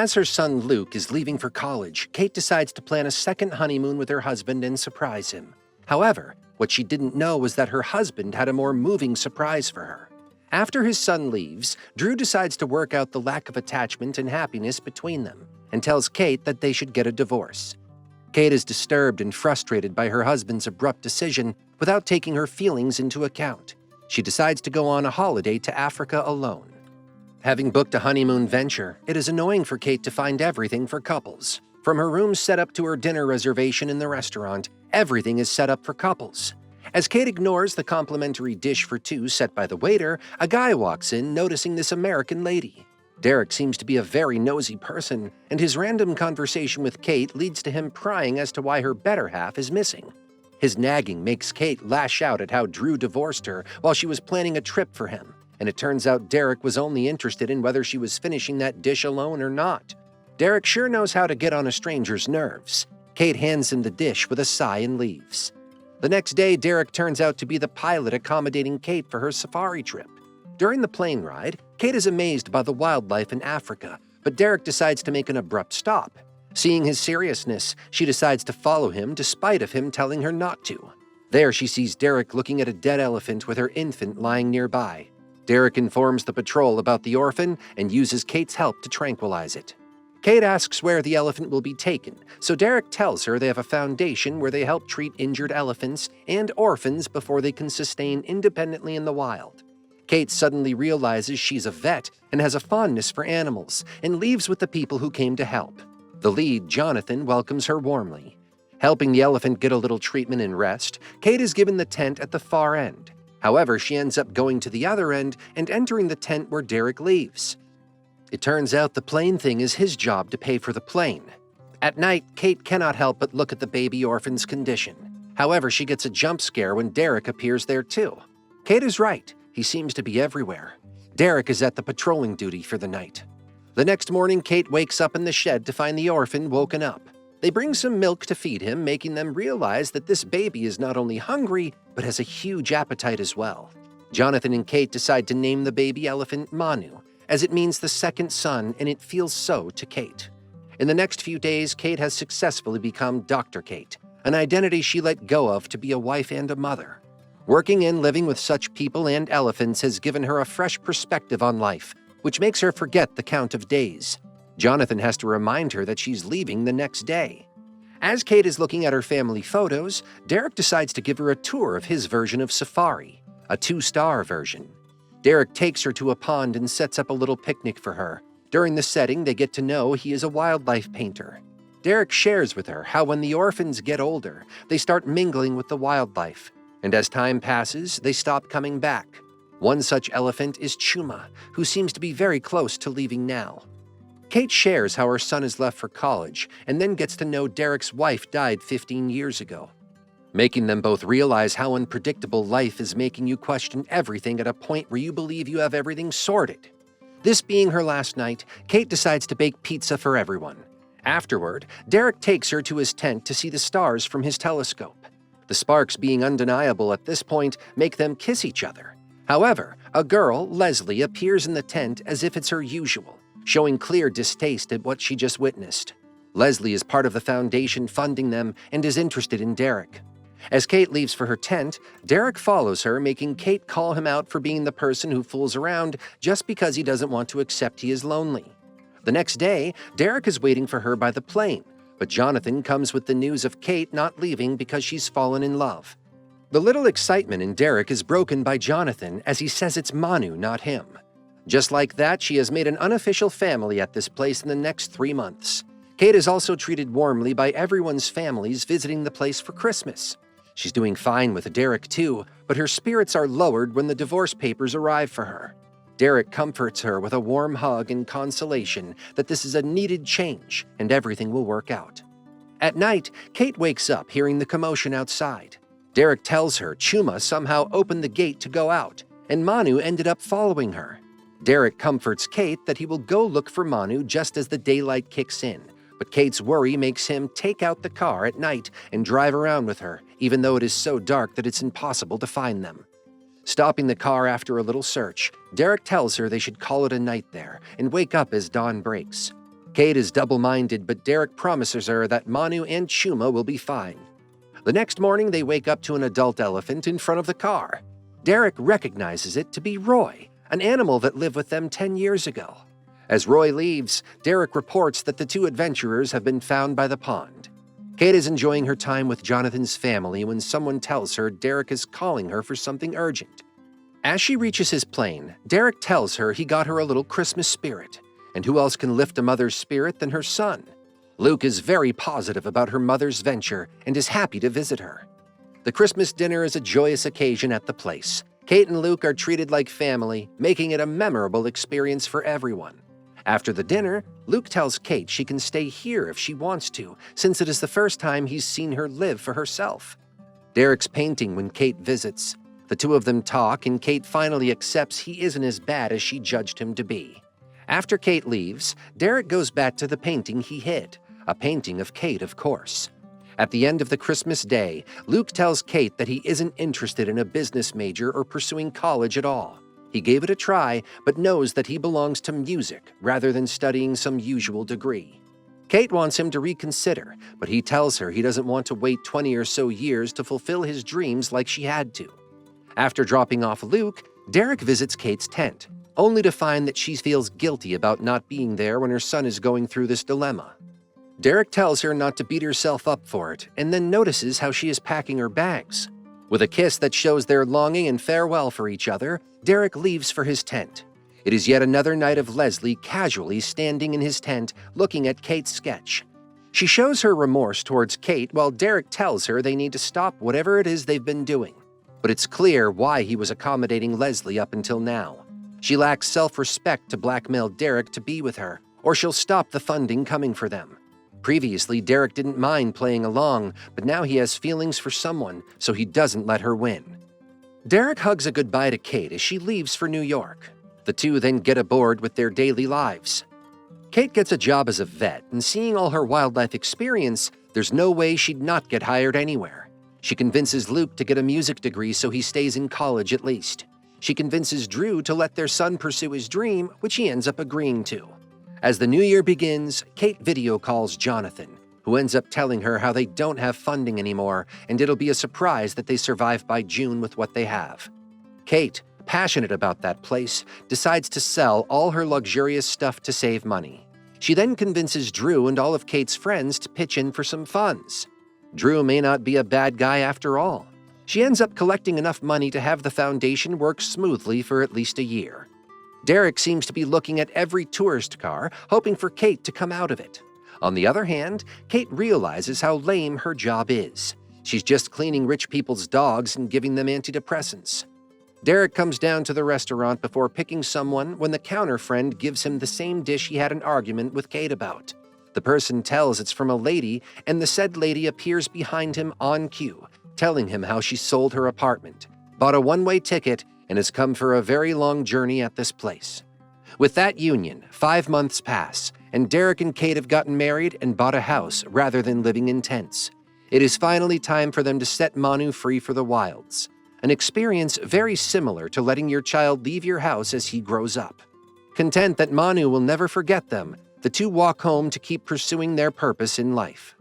As her son Luke is leaving for college, Kate decides to plan a second honeymoon with her husband and surprise him. However, what she didn't know was that her husband had a more moving surprise for her. After his son leaves, Drew decides to work out the lack of attachment and happiness between them and tells Kate that they should get a divorce. Kate is disturbed and frustrated by her husband's abrupt decision without taking her feelings into account. She decides to go on a holiday to Africa alone. Having booked a honeymoon venture, it is annoying for Kate to find everything for couples. From her room set up to her dinner reservation in the restaurant, everything is set up for couples. As Kate ignores the complimentary dish for two set by the waiter, a guy walks in noticing this American lady. Derek seems to be a very nosy person, and his random conversation with Kate leads to him prying as to why her better half is missing. His nagging makes Kate lash out at how Drew divorced her while she was planning a trip for him, and it turns out Derek was only interested in whether she was finishing that dish alone or not. Derek sure knows how to get on a stranger's nerves. Kate hands him the dish with a sigh and leaves. The next day, Derek turns out to be the pilot accommodating Kate for her safari trip. During the plane ride, Kate is amazed by the wildlife in Africa, but Derek decides to make an abrupt stop. Seeing his seriousness, she decides to follow him despite of him telling her not to. There she sees Derek looking at a dead elephant with her infant lying nearby. Derek informs the patrol about the orphan and uses Kate's help to tranquilize it. Kate asks where the elephant will be taken, so Derek tells her they have a foundation where they help treat injured elephants and orphans before they can sustain independently in the wild. Kate suddenly realizes she's a vet and has a fondness for animals and leaves with the people who came to help. The lead, Jonathan, welcomes her warmly. Helping the elephant get a little treatment and rest, Kate is given the tent at the far end. However, she ends up going to the other end and entering the tent where Derek leaves. It turns out the plane thing is his job to pay for the plane. At night, Kate cannot help but look at the baby orphan's condition. However, she gets a jump scare when Derek appears there too. Kate is right, he seems to be everywhere. Derek is at the patrolling duty for the night. The next morning, Kate wakes up in the shed to find the orphan woken up. They bring some milk to feed him, making them realize that this baby is not only hungry, but has a huge appetite as well. Jonathan and Kate decide to name the baby elephant Manu, as it means the second son, and it feels so to Kate. In the next few days, Kate has successfully become Dr. Kate, an identity she let go of to be a wife and a mother. Working and living with such people and elephants has given her a fresh perspective on life, which makes her forget the count of days. Jonathan has to remind her that she's leaving the next day. As Kate is looking at her family photos, Derek decides to give her a tour of his version of Safari, a 2-star version. Derek takes her to a pond and sets up a little picnic for her. During the setting, they get to know he is a wildlife painter. Derek shares with her how when the orphans get older, they start mingling with the wildlife, and as time passes, they stop coming back. One such elephant is Chuma, who seems to be very close to leaving now. Kate shares how her son is left for college and then gets to know Derek's wife died 15 years ago, making them both realize how unpredictable life is, making you question everything at a point where you believe you have everything sorted. This being her last night, Kate decides to bake pizza for everyone. Afterward, Derek takes her to his tent to see the stars from his telescope. The sparks, being undeniable at this point, make them kiss each other. However, a girl, Leslie, appears in the tent as if it's her usual, showing clear distaste at what she just witnessed. Leslie is part of the foundation funding them and is interested in Derek. As Kate leaves for her tent, Derek follows her, making Kate call him out for being the person who fools around just because he doesn't want to accept he is lonely. The next day, Derek is waiting for her by the plane, but Jonathan comes with the news of Kate not leaving because she's fallen in love. The little excitement in Derek is broken by Jonathan as he says it's Manu, not him. Just like that, she has made an unofficial family at this place in the next 3 months. Kate is also treated warmly by everyone's families visiting the place for Christmas. She's doing fine with Derek too, but her spirits are lowered when the divorce papers arrive for her. Derek comforts her with a warm hug and consolation that this is a needed change and everything will work out. At night, Kate wakes up hearing the commotion outside. Derek tells her Chuma somehow opened the gate to go out, and Manu ended up following her. Derek comforts Kate that he will go look for Manu just as the daylight kicks in, but Kate's worry makes him take out the car at night and drive around with her, even though it is so dark that it's impossible to find them. Stopping the car after a little search, Derek tells her they should call it a night there and wake up as dawn breaks. Kate is double-minded, but Derek promises her that Manu and Chuma will be fine. The next morning, they wake up to an adult elephant in front of the car. Derek recognizes it to be Roy, an animal that lived with them 10 years ago. As Roy leaves, Derek reports that the two adventurers have been found by the pond. Kate is enjoying her time with Jonathan's family when someone tells her Derek is calling her for something urgent. As she reaches his plane, Derek tells her he got her a little Christmas spirit, and who else can lift a mother's spirit than her son? Luke is very positive about her mother's venture and is happy to visit her. The Christmas dinner is a joyous occasion at the place. Kate and Luke are treated like family, making it a memorable experience for everyone. After the dinner, Luke tells Kate she can stay here if she wants to, since it is the first time he's seen her live for herself. Derek's painting when Kate visits. The two of them talk, and Kate finally accepts he isn't as bad as she judged him to be. After Kate leaves, Derek goes back to the painting he hid, a painting of Kate, of course. At the end of the Christmas day, Luke tells Kate that he isn't interested in a business major or pursuing college at all. He gave it a try, but knows that he belongs to music rather than studying some usual degree. Kate wants him to reconsider, but he tells her he doesn't want to wait 20 or so years to fulfill his dreams like she had to. After dropping off Luke, Derek visits Kate's tent, only to find that she feels guilty about not being there when her son is going through this dilemma. Derek tells her not to beat herself up for it, and then notices how she is packing her bags. With a kiss that shows their longing and farewell for each other, Derek leaves for his tent. It is yet another night of Leslie casually standing in his tent looking at Kate's sketch. She shows her remorse towards Kate while Derek tells her they need to stop whatever it is they've been doing. But it's clear why he was accommodating Leslie up until now. She lacks self-respect to blackmail Derek to be with her, or she'll stop the funding coming for them. Previously, Derek didn't mind playing along, but now he has feelings for someone, so he doesn't let her win. Derek hugs a goodbye to Kate as she leaves for New York. The two then get aboard with their daily lives. Kate gets a job as a vet, and seeing all her wildlife experience, there's no way she'd not get hired anywhere. She convinces Luke to get a music degree so he stays in college at least. She convinces Drew to let their son pursue his dream, which he ends up agreeing to. As the new year begins, Kate video calls Jonathan, who ends up telling her how they don't have funding anymore and it'll be a surprise that they survive by June with what they have. Kate, passionate about that place, decides to sell all her luxurious stuff to save money. She then convinces Drew and all of Kate's friends to pitch in for some funds. Drew may not be a bad guy after all. She ends up collecting enough money to have the foundation work smoothly for at least a year. Derek seems to be looking at every tourist car, hoping for Kate to come out of it. On the other hand, Kate realizes how lame her job is. She's just cleaning rich people's dogs and giving them antidepressants. Derek comes down to the restaurant before picking someone when the counter friend gives him the same dish he had an argument with Kate about. The person tells it's from a lady, and the said lady appears behind him on cue, telling him how she sold her apartment, bought a one-way ticket, and has come for a very long journey at this place. With that union, 5 months pass, and Derek and Kate have gotten married and bought a house rather than living in tents. It is finally time for them to set Manu free for the wilds, an experience very similar to letting your child leave your house as he grows up. Content that Manu will never forget them, the two walk home to keep pursuing their purpose in life.